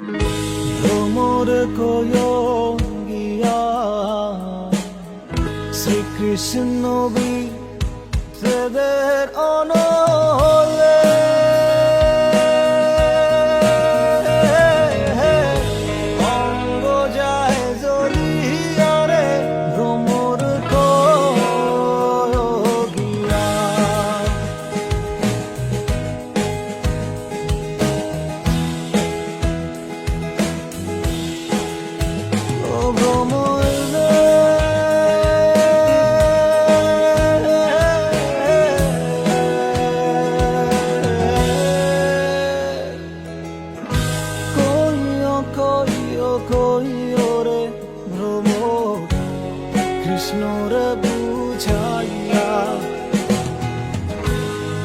ভ্রমর কয়ঙ্গিয়া শ্রীকৃষ্ণ বিদের অনলে অঙ্গ যায় জ্বলিয়া রে ভ্রমর কয়ঙ্গিয়া কৃষ্ণর বুঝাইয়া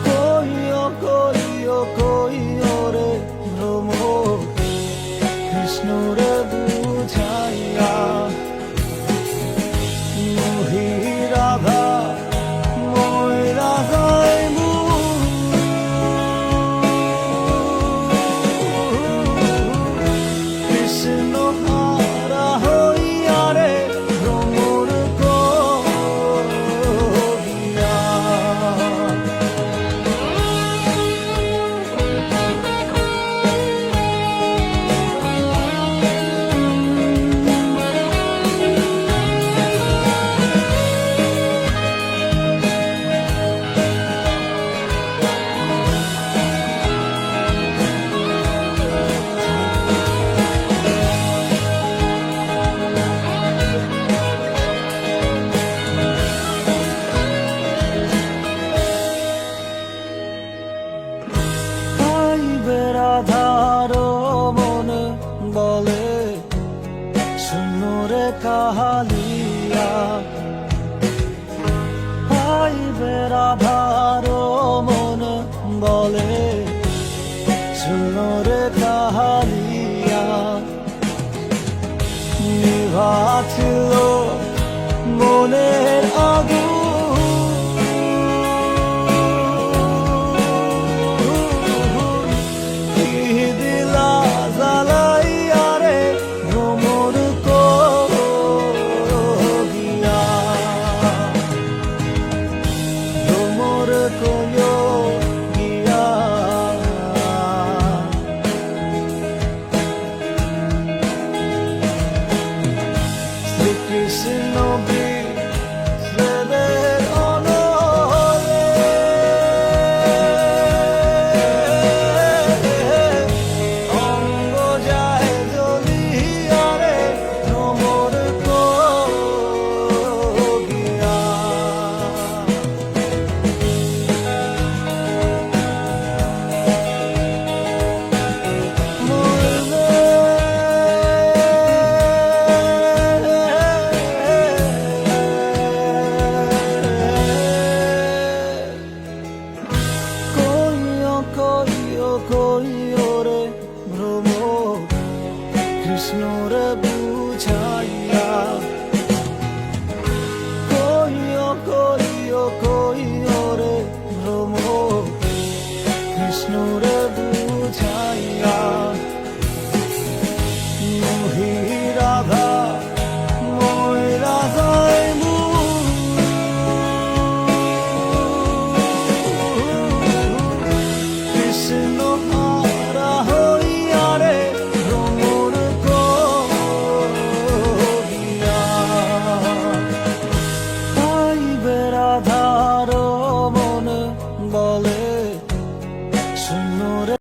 কইও কইও কইও রে ভ্রমর কৃষ্ণর বুঝাইয়া মোহি রাধা মই রাধাই কৃষ্ণ হারা হইয়া রে ভ্রমর কহিয়া রাধার মন বলে শুনরে কাহালিয়া হাইবে রাধার মন বলে শুনরে কাহালিয়া নিভাছিল মনের আগুন কৃষ্ণ বিদের অনলে অঙ্গ যায় জ্বলিয়া রে ভ্রমর কহিয়া কইও রে ভ্রমর কৃষ্ণর বুঝাই